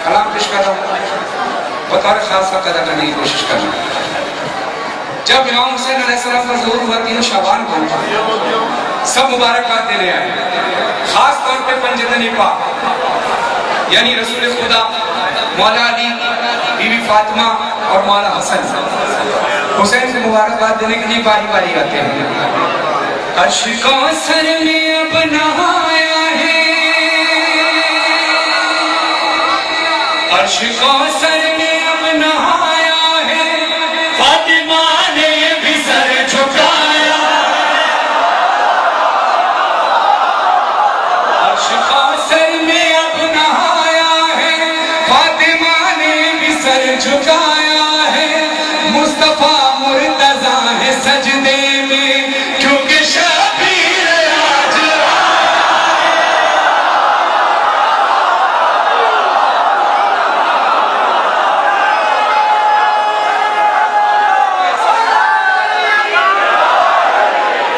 कलाम पेश कर रहा हूँ, बतौर खास वक्त अदा करने की कोशिश कर रहा हूँ। जब इमाम हुसैन अलैहिस्सलाम का ज़ुहूर हुआ 3 शाबान को, सब मुबारकबाद देने आए, खास तौर पे पंजतनी पाक यानी रसूल खुदा मौला अली, बीबी फातिमा और मौला हसन हुसैन को मुबारकबाद देने के लिए बारी बारी आते हैं। अर्श कौसर में अब नहाया है, अर्श कौसर में अब नहाया है, फातिमा ने भी सर झुकाया। अर्श कौसर में अब नहाया है, फातिमा ने भी सर झुकाया है। मुस्तफा मुर्तजा है सजदे में, क्योंकि शबीर आज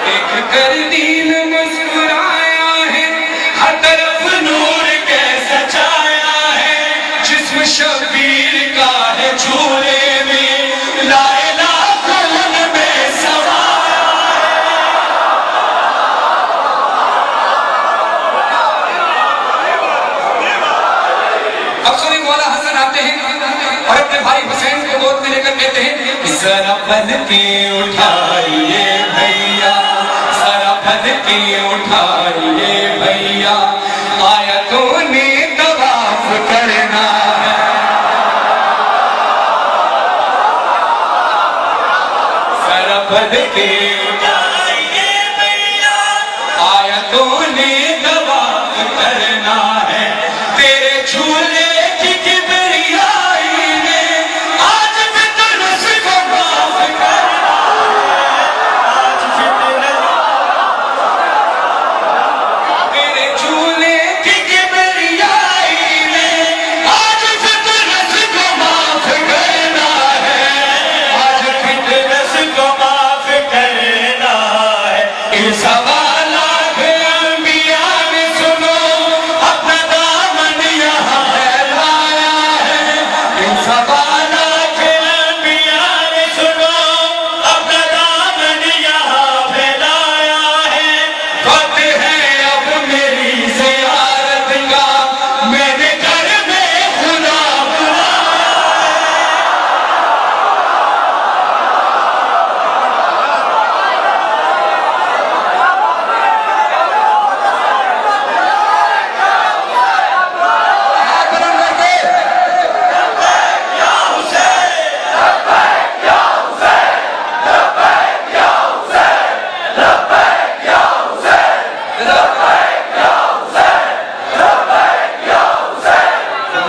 एक कर दीन मुस्कुराया है, हर तरफ नूर कैसा छाया है। जिस्म शबीर का है झूले में, लाइला खून में समाया है। अब सुनिए, मौला हसन आते हैं और अपने भाई हुसैन को गोद में लेकर कहते हैं, जरा पलके उठाइए भैया, जरा पलके उठाइए भैया, आयतों ने तवाफ करना है। जरा पलके उठाइए भैया, आयतों ने तवाफ करना है। तेरे झूले की किबरियाई में आज फितरत को माफ करना है। आज फितरत, तेरे झूले की किबरियाई में आज फितरत को माफ करना है। आज फितरत को माफ करना है। इन सवालात अंबिया ने सुनो, अपना दामन यहाँ फैलाया है। इन सवालात अंबिया ने सुनो, अपना दामन यहाँ फैलाया है। वक्त है अब मेरी ज़ियारत का, मेरे घर में खुदा बुलाया है। हाथ बुलंद करके, या हुसैन, लब्बैक या हुसैन, लब्बैक या हुसैन, लब्बैक या हुसैन, लब्बैक या हुसैन, लब्बैक या हुसैन,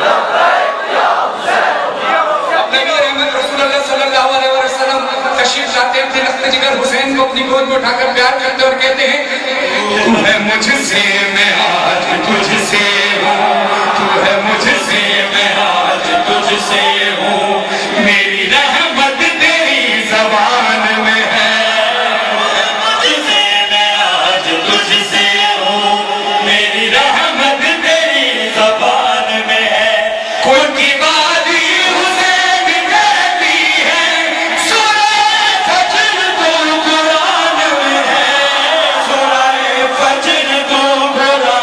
लब्बैक या हुसैन। अपने नबी रहमत रसूलुल्लाह सल्लल्लाहु अलैहि वसल्लम तशरीफ लाते थे, लख्त जिगर हुसैन को अपनी गोद में उठाकर प्यार करते और कहते हैं, तू है मुझसे मैं आज तुझसे हूँ, तू है मुझसे मैं आज तुझसे हूँ। मेरी रहमत तेरी ज़बान में है, मुझसे मैं आज तुझसे हूँ। मेरी रहमत तेरी ज़बान में है। कुल की वादी हुसैन कहती है, सूरह फज्र तो कुरान में है, सूरह फज्र तो कुरान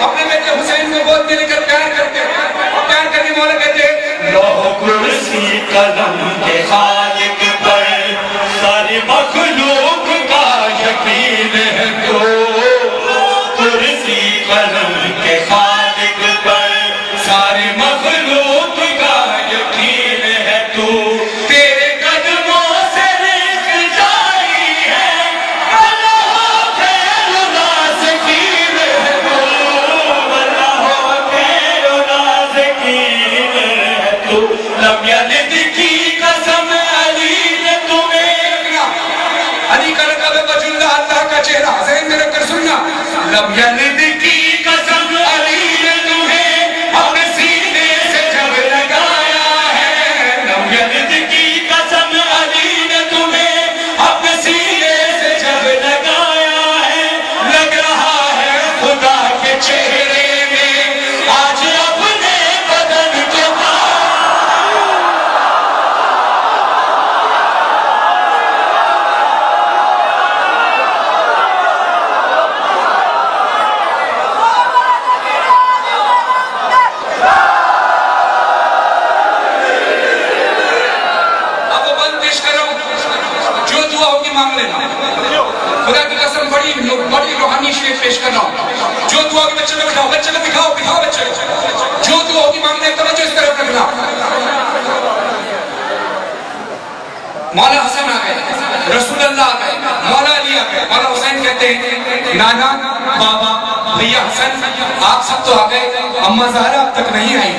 अपने बेटे हुसैन को गोद में लेकर प्यार करते और प्यार करके मौला कहते लौह कुर्सी कलम के खालिक पर सारी मखलूक का यकीन है तो, कुर्सी कलम के खालिक पर सारी मखलूक का यकीन है तू, तेरे कदमों से रिज़्क़ जारी है, अल्लाह खैर नाज़कीन है तू, अल्लाह खैर नाज़कीन है तू, लब यलिद की कसम अली ने तुम्हें, अली का लक़ब है वजुल्लाह, अल्लाह का चेहरा। ज़हन में रखकर सुनना, लब यलिद की कसम अली ने तुम्हें अपने सीने से जब लगाया है, लब यलिद की कसम अली ने तुम्हें अपने सीने से जब लगाया है, लग रहा है खुदा के चेहरे में आज अपने बदन को अब वो बंद पेश कर रहा हूं, जो दुआ होगी मांग लेना। खुदा की कसम बड़ी बड़ी रूहानी शेर पेश कर रहा हूं, जो दुआ होगी बच्चे को बिठाओ, बच्चे को बिठाओ, बिठाओ बच्चे को, जो दुआ होगी मांगने की तवज्जो इस तरफ रखना। मौला हसन आ गए, रसूल अल्लाह आ गए, मौला अली आ गए, मौला हुसैन कहते हैं नाना बाबा भैया हसन आप सब तो आ गए, अम्मा ज़हरा अब तक नहीं आई।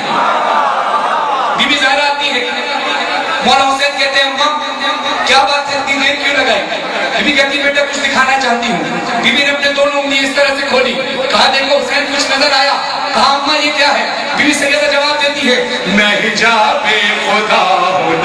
बीबी ज़हरा आती है, मौला हुसैन कहते हैं अम्मा क्या बात है इतनी देर क्यों लगाई? बीबी कहती बेटा कुछ दिखाना चाहती हूँ। बीबी ने अपने दोनों उंगली इस तरह से खोली, कहा देखो हुसैन कुछ नजर आया। कहा अम्मा ये क्या है? बीबी सैयदा जवाब देती है मैं हिजाबे खुदा हूँ